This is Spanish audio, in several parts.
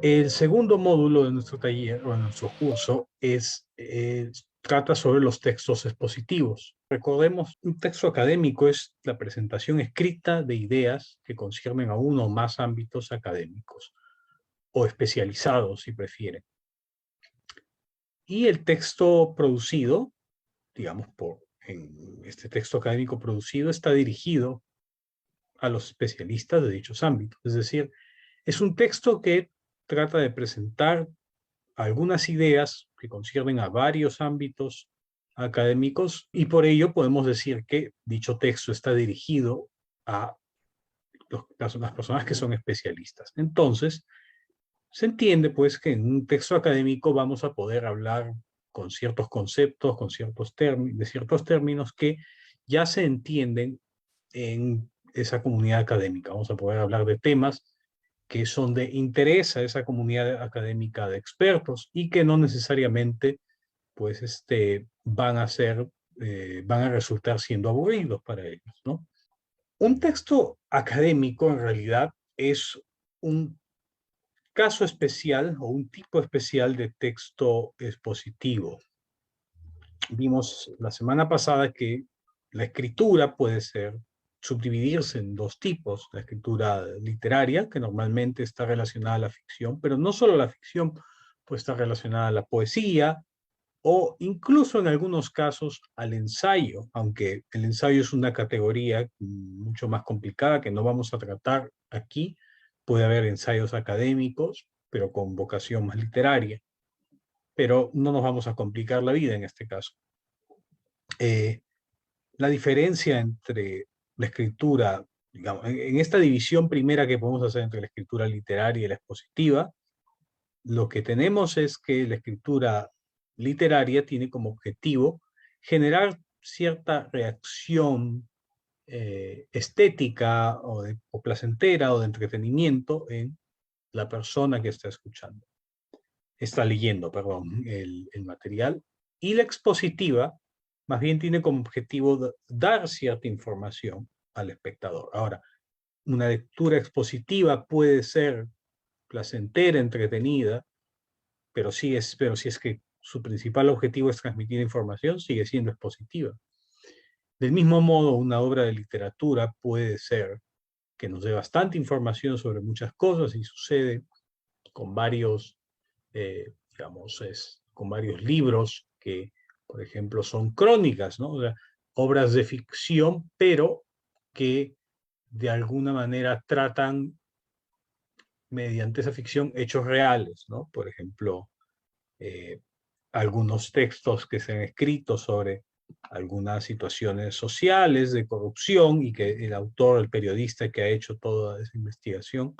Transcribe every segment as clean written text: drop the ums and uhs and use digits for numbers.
El segundo módulo de nuestro taller o de nuestro curso trata sobre los textos expositivos. Recordemos, un texto académico es la presentación escrita de ideas que conciernen a uno o más ámbitos académicos o especializados, si prefieren. Y el texto producido, digamos, en este texto académico producido, está dirigido a los especialistas de dichos ámbitos. Es decir, es un texto que trata de presentar algunas ideas que conciernen a varios ámbitos académicos y por ello podemos decir que dicho texto está dirigido a las personas que son especialistas. Entonces, se entiende pues que en un texto académico vamos a poder hablar con ciertos conceptos, con de ciertos términos que ya se entienden en esa comunidad académica. Vamos a poder hablar de temas que son de interés a esa comunidad académica de expertos y que no necesariamente pues van a resultar siendo aburridos para ellos, ¿no? Un texto académico en realidad es un caso especial o un tipo especial de texto expositivo. Vimos la semana pasada que la escritura puede subdividirse en dos tipos: la escritura literaria, que normalmente está relacionada a la ficción, pero no solo la ficción, puede estar relacionada a la poesía o incluso en algunos casos al ensayo, aunque el ensayo es una categoría mucho más complicada que no vamos a tratar aquí. Puede haber ensayos académicos, pero con vocación más literaria, pero no nos vamos a complicar la vida en este caso. La diferencia entre la escritura, digamos, en esta división primera que podemos hacer entre la escritura literaria y la expositiva, lo que tenemos es que la escritura literaria tiene como objetivo generar cierta reacción estética o placentera o de entretenimiento en la persona que está leyendo, perdón, el material. Y la expositiva más bien tiene como objetivo dar cierta información al espectador. Ahora, una lectura expositiva puede ser placentera, entretenida, pero si es que su principal objetivo es transmitir información, sigue siendo expositiva. Del mismo modo, una obra de literatura puede ser que nos dé bastante información sobre muchas cosas y sucede con con varios libros que, por ejemplo, son crónicas, ¿no? O sea, obras de ficción, pero que de alguna manera tratan mediante esa ficción hechos reales, ¿no? Por ejemplo, eh, algunos textos que se han escrito sobre algunas situaciones sociales de corrupción y que el autor, el periodista que ha hecho toda esa investigación,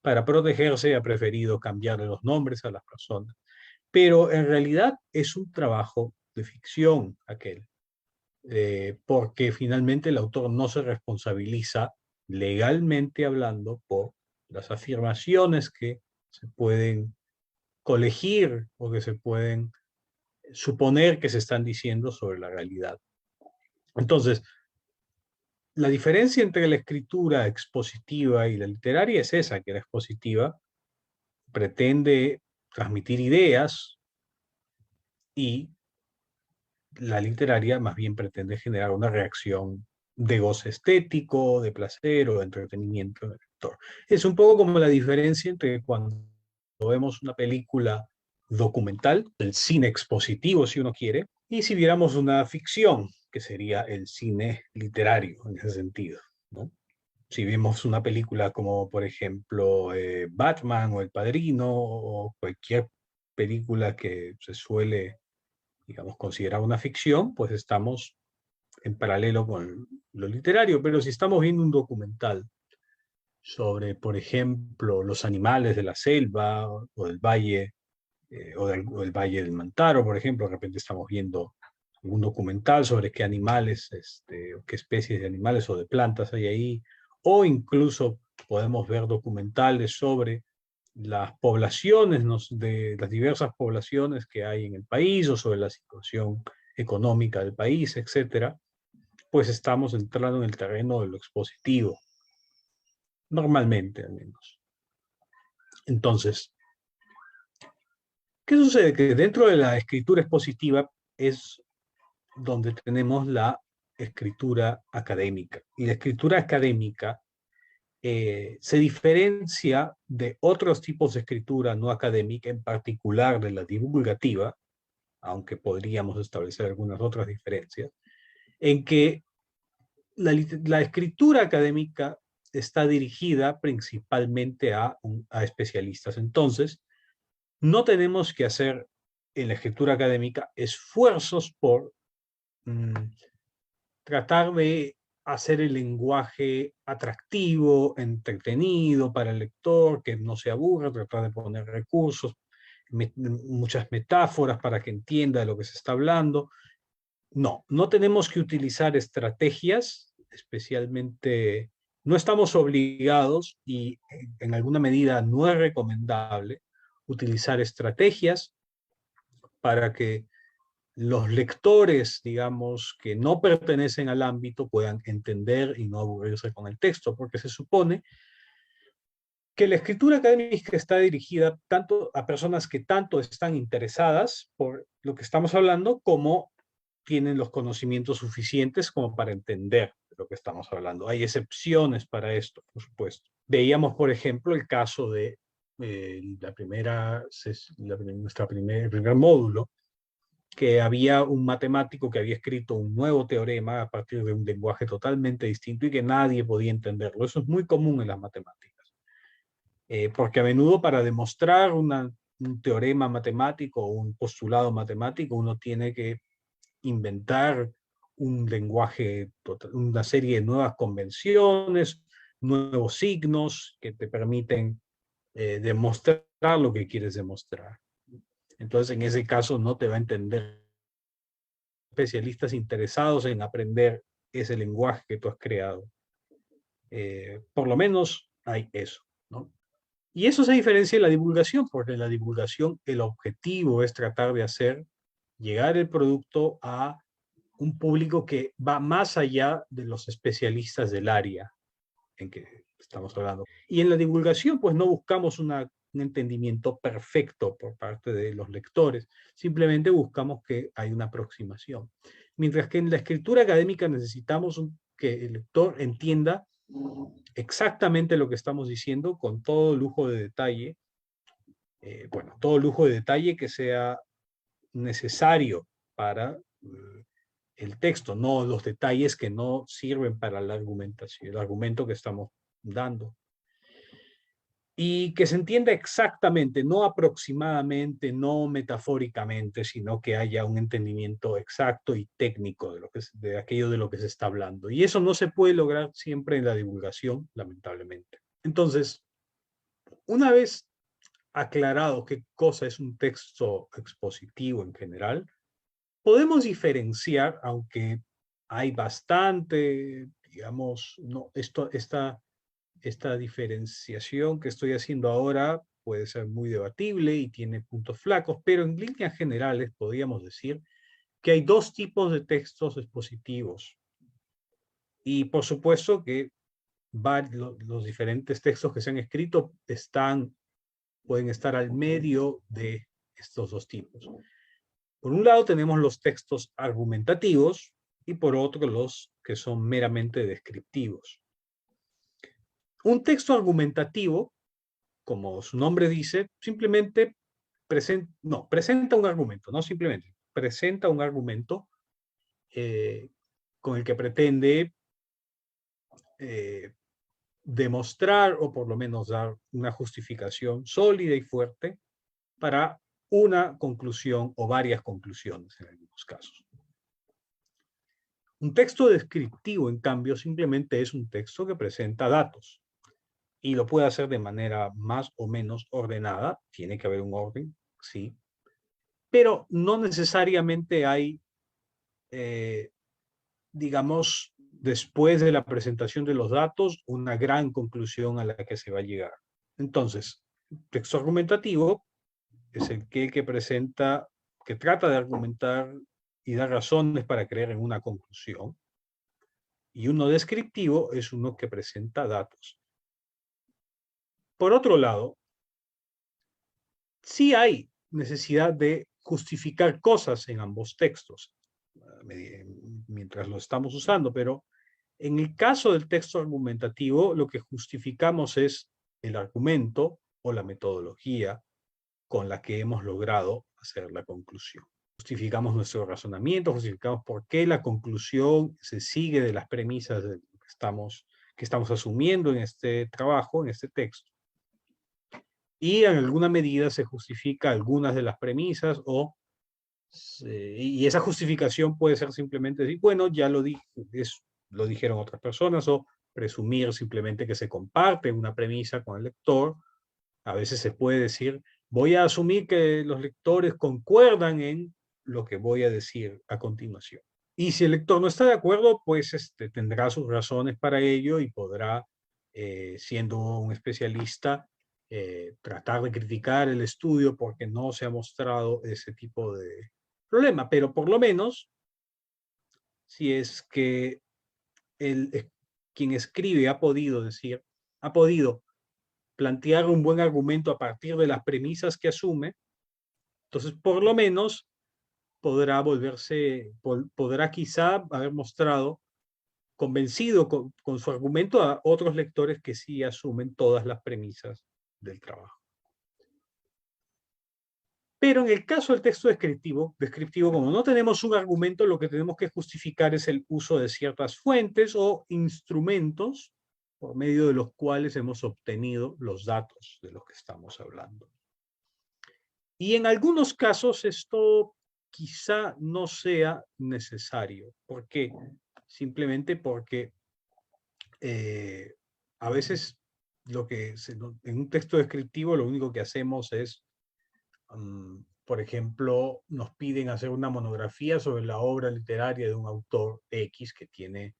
para protegerse ha preferido cambiarle los nombres a las personas. Pero en realidad es un trabajo de ficción aquel, porque finalmente el autor no se responsabiliza legalmente hablando por las afirmaciones que se pueden colegir o que se pueden suponer que se están diciendo sobre la realidad. Entonces, la diferencia entre la escritura expositiva y la literaria es esa, que la expositiva pretende transmitir ideas y la literaria más bien pretende generar una reacción de goce estético, de placer o de entretenimiento en el lector. Es un poco como la diferencia entre cuando vemos una película documental, el cine expositivo si uno quiere, y si viéramos una ficción, que sería el cine literario en ese sentido, ¿no? Si vemos una película como, por ejemplo, Batman o El Padrino o cualquier película que se suele, digamos, considerar una ficción, pues estamos en paralelo con lo literario. Pero si estamos viendo un documental sobre, por ejemplo, los animales de la selva o del valle, o el Valle del Mantaro, por ejemplo, de repente estamos viendo un documental sobre qué animales, o qué especies de animales o de plantas hay ahí, o incluso podemos ver documentales sobre las poblaciones, de las diversas poblaciones que hay en el país o sobre la situación económica del país, etcétera, pues estamos entrando en el terreno de lo expositivo, normalmente al menos. Entonces, ¿Qué sucede? Que dentro de la escritura expositiva es donde tenemos la escritura académica. Y la escritura académica se diferencia de otros tipos de escritura no académica, en particular de la divulgativa, aunque podríamos establecer algunas otras diferencias, en que la escritura académica está dirigida principalmente a especialistas. Entonces, no tenemos que hacer en la escritura académica esfuerzos por tratar de hacer el lenguaje atractivo, entretenido para el lector, que no se aburra, tratar de poner recursos, muchas metáforas para que entienda de lo que se está hablando. No, no tenemos que utilizar estrategias, especialmente no estamos obligados y en alguna medida no es recomendable utilizar estrategias para que los lectores, digamos, que no pertenecen al ámbito puedan entender y no aburrirse con el texto, porque se supone que la escritura académica está dirigida tanto a personas que tanto están interesadas por lo que estamos hablando como tienen los conocimientos suficientes como para entender de lo que estamos hablando. Hay excepciones para esto, por supuesto. Veíamos, por ejemplo, el caso de el primer módulo, que había un matemático que había escrito un nuevo teorema a partir de un lenguaje totalmente distinto y que nadie podía entenderlo. Eso es muy común en las matemáticas, porque a menudo para demostrar un teorema matemático o un postulado matemático uno tiene que inventar un lenguaje, una serie de nuevas convenciones, nuevos signos que te permiten demostrar lo que quieres demostrar. Entonces, en ese caso, no te va a entender especialistas interesados en aprender ese lenguaje que tú has creado. Por lo menos hay eso, ¿no? Y eso se diferencia de la divulgación, porque en la divulgación el objetivo es tratar de hacer llegar el producto a un público que va más allá de los especialistas del área en que estamos hablando. Y en la divulgación, pues no buscamos un entendimiento perfecto por parte de los lectores, simplemente buscamos que hay una aproximación. Mientras que en la escritura académica necesitamos que el lector entienda exactamente lo que estamos diciendo con todo lujo de detalle, bueno, todo lujo de detalle que sea necesario para el texto, no los detalles que no sirven para la argumentación, el argumento que estamos dando. Y que se entienda exactamente, no aproximadamente, no metafóricamente, sino que haya un entendimiento exacto y técnico de aquello de lo que se está hablando. Y eso no se puede lograr siempre en la divulgación, lamentablemente. Entonces, una vez aclarado qué cosa es un texto expositivo en general, podemos diferenciar, aunque hay bastante, digamos, no, esta diferenciación que estoy haciendo ahora puede ser muy debatible y tiene puntos flacos, pero en líneas generales podríamos decir que hay dos tipos de textos expositivos. Y por supuesto que los diferentes textos que se han escrito pueden estar al medio de estos dos tipos. Por un lado tenemos los textos argumentativos y por otro los que son meramente descriptivos. Un texto argumentativo, como su nombre dice, simplemente presenta un argumento, no simplemente, presenta un argumento con el que pretende demostrar o por lo menos dar una justificación sólida y fuerte para una conclusión o varias conclusiones en algunos casos. Un texto descriptivo, en cambio, simplemente es un texto que presenta datos y lo puede hacer de manera más o menos ordenada. Tiene que haber un orden, sí, pero no necesariamente hay, digamos, después de la presentación de los datos, una gran conclusión a la que se va a llegar. Entonces, texto argumentativo es el que presenta, que trata de argumentar y dar razones para creer en una conclusión. Y uno descriptivo es uno que presenta datos. Por otro lado, sí hay necesidad de justificar cosas en ambos textos mientras lo estamos usando, pero en el caso del texto argumentativo, lo que justificamos es el argumento o la metodología con la que hemos logrado hacer la conclusión. Justificamos nuestro razonamiento, justificamos por qué la conclusión se sigue de las premisas que estamos asumiendo en este trabajo, en este texto. Y en alguna medida se justifica algunas de las premisas y esa justificación puede ser simplemente decir, bueno, ya lo dijeron otras personas, o presumir simplemente que se comparte una premisa con el lector. A veces se puede decir, voy a asumir que los lectores concuerdan en lo que voy a decir a continuación. Y si el lector no está de acuerdo, pues tendrá sus razones para ello y podrá, siendo un especialista, tratar de criticar el estudio porque no se ha mostrado ese tipo de problema. Pero por lo menos, si es que quien escribe ha podido plantear un buen argumento a partir de las premisas que asume, entonces por lo menos podrá quizá haber mostrado convencido con su argumento a otros lectores que sí asumen todas las premisas del trabajo. Pero en el caso del texto descriptivo, como no tenemos un argumento, lo que tenemos que justificar es el uso de ciertas fuentes o instrumentos por medio de los cuales hemos obtenido los datos de los que estamos hablando. Y en algunos casos esto quizá no sea necesario. ¿Por qué? Simplemente porque a veces en un texto descriptivo lo único que hacemos es, por ejemplo, nos piden hacer una monografía sobre la obra literaria de un autor X que tiene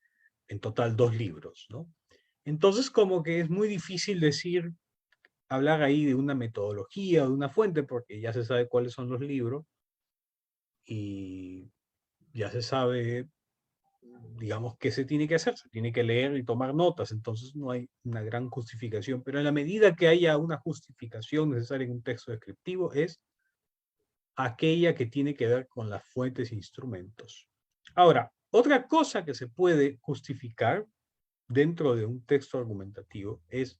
en total 2 libros, ¿no? Entonces, como que es muy difícil hablar ahí de una metodología o de una fuente, porque ya se sabe cuáles son los libros y ya se sabe, digamos, qué se tiene que hacer. Se tiene que leer y tomar notas, entonces no hay una gran justificación. Pero en la medida que haya una justificación necesaria en un texto descriptivo, es aquella que tiene que ver con las fuentes e instrumentos. Ahora, otra cosa que se puede justificar dentro de un texto argumentativo es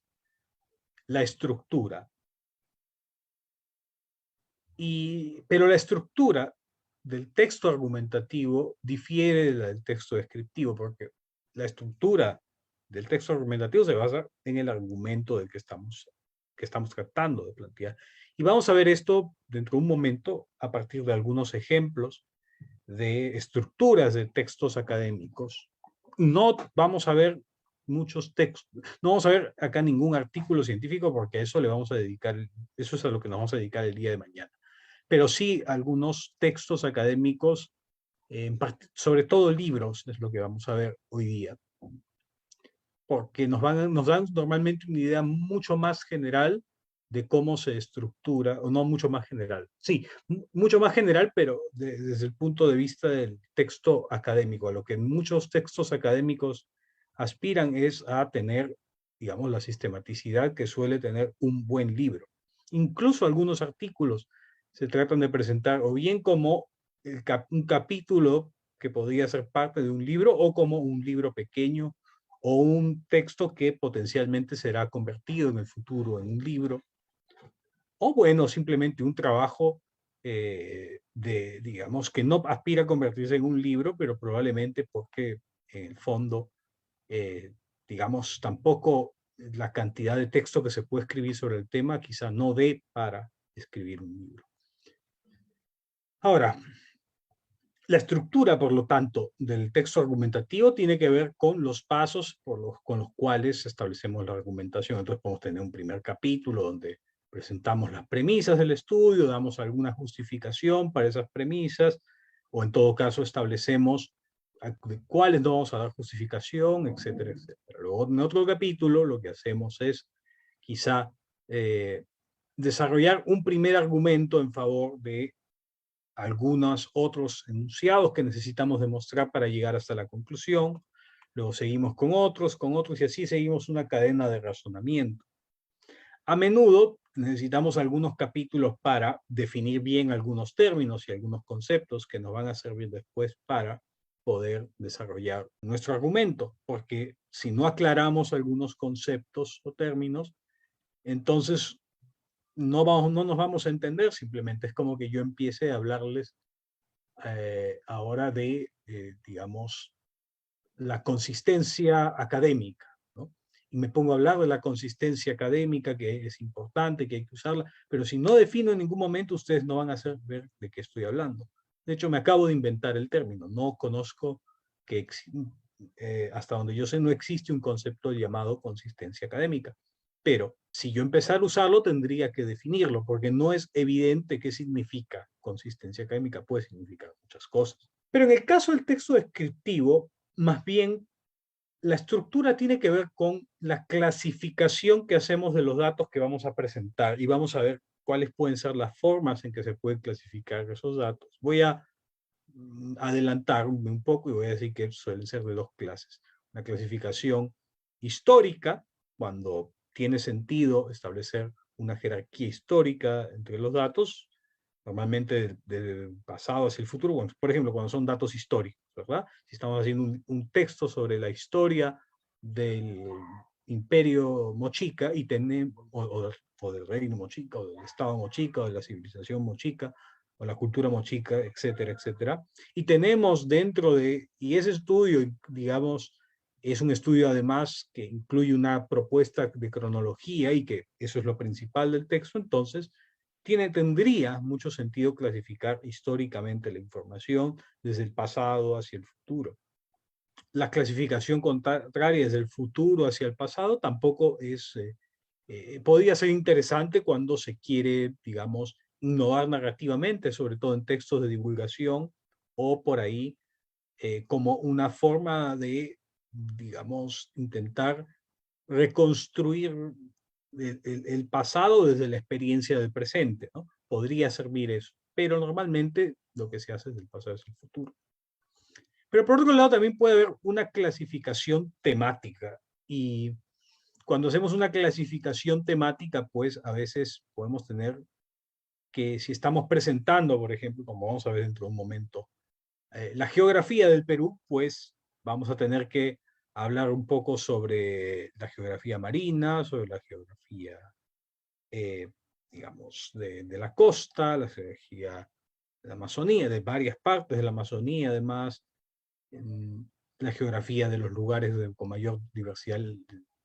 la estructura. Pero la estructura del texto argumentativo difiere de la del texto descriptivo, porque la estructura del texto argumentativo se basa en el argumento del que estamos tratando de plantear. Y vamos a ver esto dentro de un momento a partir de algunos ejemplos de estructuras de textos académicos. No vamos a ver muchos textos, no vamos a ver acá ningún artículo científico porque eso es a lo que nos vamos a dedicar el día de mañana. Pero sí algunos textos académicos, sobre todo libros, es lo que vamos a ver hoy día. Porque nos dan normalmente una idea mucho más general de cómo se estructura, o no mucho más general. Sí, mucho más general, pero desde el punto de vista del texto académico. A lo que muchos textos académicos aspiran es a tener, digamos, la sistematicidad que suele tener un buen libro. Incluso algunos artículos se tratan de presentar o bien como un capítulo que podría ser parte de un libro o como un libro pequeño o un texto que potencialmente será convertido en el futuro en un libro, o bueno, simplemente un trabajo digamos, que no aspira a convertirse en un libro, pero probablemente porque en el fondo, digamos, tampoco la cantidad de texto que se puede escribir sobre el tema quizá no dé para escribir un libro. Ahora, la estructura, por lo tanto, del texto argumentativo tiene que ver con los pasos con los cuales establecemos la argumentación. Entonces podemos tener un primer capítulo donde presentamos las premisas del estudio, damos alguna justificación para esas premisas, o en todo caso establecemos de cuáles no vamos a dar justificación, etcétera, etcétera. Luego, en otro capítulo, lo que hacemos es quizá desarrollar un primer argumento en favor de algunos otros enunciados que necesitamos demostrar para llegar hasta la conclusión. Luego seguimos con otros, y así seguimos una cadena de razonamiento. A menudo necesitamos algunos capítulos para definir bien algunos términos y algunos conceptos que nos van a servir después para poder desarrollar nuestro argumento, porque si no aclaramos algunos conceptos o términos, entonces no nos vamos a entender, simplemente es como que yo empiece a hablarles ahora de, digamos, la consistencia académica, ¿no? Y me pongo a hablar de la consistencia académica, que es importante, que hay que usarla, pero si no defino en ningún momento, ustedes no van a saber de qué estoy hablando. De hecho, me acabo de inventar el término, no conozco que hasta donde yo sé no existe un concepto llamado consistencia académica, pero si yo empezara a usarlo tendría que definirlo, porque no es evidente qué significa consistencia académica, puede significar muchas cosas. Pero en el caso del texto descriptivo, más bien la estructura tiene que ver con la clasificación que hacemos de los datos que vamos a presentar y vamos a ver cuáles pueden ser las formas en que se pueden clasificar esos datos. Voy a adelantarme un poco y voy a decir que suelen ser de dos clases. Una clasificación histórica, cuando tiene sentido establecer una jerarquía histórica entre los datos, normalmente del pasado hacia el futuro, bueno, por ejemplo, cuando son datos históricos, ¿verdad? Si estamos haciendo un texto sobre la historia del imperio mochica y tenemos, o del reino mochica, o del estado mochica, o de la civilización mochica, o la cultura mochica, etcétera, etcétera. Y tenemos dentro de, y ese estudio, digamos, es un estudio además que incluye una propuesta de cronología y que eso es lo principal del texto, entonces tendría mucho sentido clasificar históricamente la información desde el pasado hacia el futuro. La clasificación contraria desde el futuro hacia el pasado tampoco es, podría ser interesante cuando se quiere, digamos, innovar narrativamente, sobre todo en textos de divulgación o por ahí, como una forma de, digamos, intentar reconstruir el pasado desde la experiencia del presente, ¿no? Podría servir eso, pero normalmente lo que se hace es del pasado hacia el futuro. Pero por otro lado también puede haber una clasificación temática y cuando hacemos una clasificación temática, pues a veces podemos tener que si estamos presentando, por ejemplo, como vamos a ver dentro de un momento, la geografía del Perú, pues vamos a tener que hablar un poco sobre la geografía marina, sobre la geografía, eh, digamos, de la costa, la geografía de la Amazonía, de varias partes de la Amazonía, además, la geografía de los lugares con mayor diversidad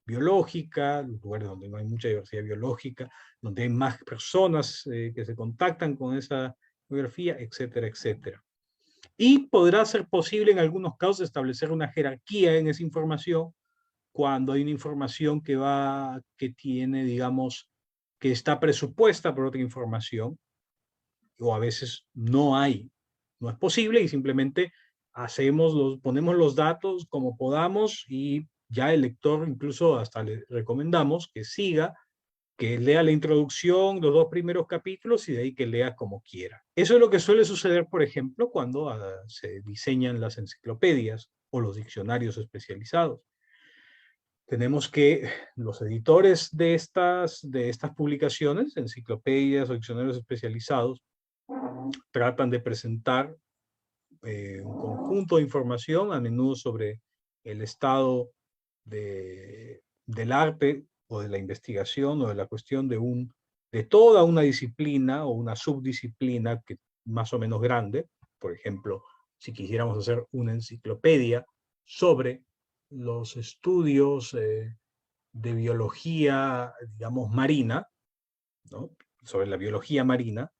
biológica, los lugares donde no hay mucha diversidad biológica, donde hay más personas que se contactan con esa geografía, etcétera, etcétera. Y podrá ser posible en algunos casos establecer una jerarquía en esa información cuando hay una información que tiene, digamos, que está presupuesta por otra información, o a veces no hay, no es posible y simplemente ponemos los datos como podamos y ya el lector incluso hasta le recomendamos que siga, que lea la introducción, los dos primeros capítulos y de ahí que lea como quiera. Eso es lo que suele suceder, por ejemplo, cuando se diseñan las enciclopedias o los diccionarios especializados. Tenemos que los editores de estas publicaciones, enciclopedias o diccionarios especializados, tratan de presentar un conjunto de información, a menudo sobre el estado del arte o de la investigación o de la cuestión de toda una disciplina o una subdisciplina que más o menos grande. Por ejemplo, si quisiéramos hacer una enciclopedia sobre los estudios de biología, digamos, marina, ¿no? Sobre la biología marina,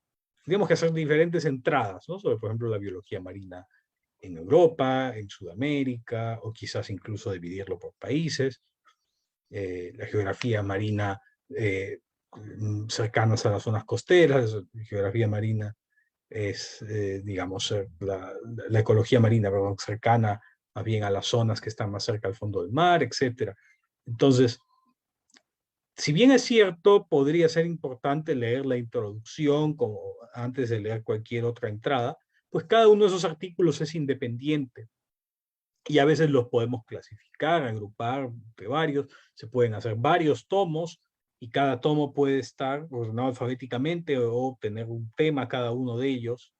tendríamos que hacer diferentes entradas, ¿no? Sobre, por ejemplo, la biología marina en Europa, en Sudamérica, o quizás incluso dividirlo por países, la geografía marina cercanas a las zonas costeras, la geografía marina es, digamos, la ecología marina, perdón, cercana más bien a las zonas que están más cerca al fondo del mar, etc. Entonces, si bien es cierto, podría ser importante leer la introducción como antes de leer cualquier otra entrada, pues cada uno de esos artículos es independiente y a veces los podemos clasificar, agrupar entre varios, se pueden hacer varios tomos y cada tomo puede estar ordenado alfabéticamente o tener un tema cada uno de ellos,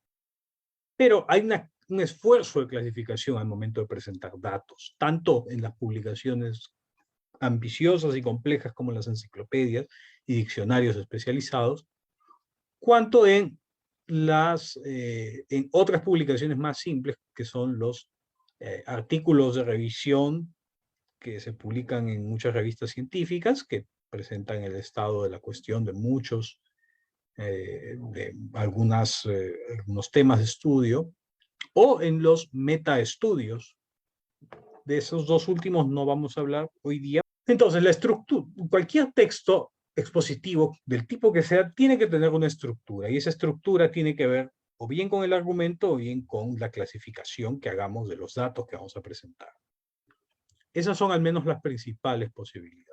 pero hay un esfuerzo de clasificación al momento de presentar datos, tanto en las publicaciones ambiciosas y complejas como las enciclopedias y diccionarios especializados, cuanto en otras publicaciones más simples, que son los artículos de revisión que se publican en muchas revistas científicas, que presentan el estado de la cuestión de de algunos temas de estudio, o en los metaestudios. De esos dos últimos no vamos a hablar hoy día. Entonces, la estructura, cualquier texto expositivo del tipo que sea, tiene que tener una estructura, y esa estructura tiene que ver o bien con el argumento o bien con la clasificación que hagamos de los datos que vamos a presentar. Esas son al menos las principales posibilidades.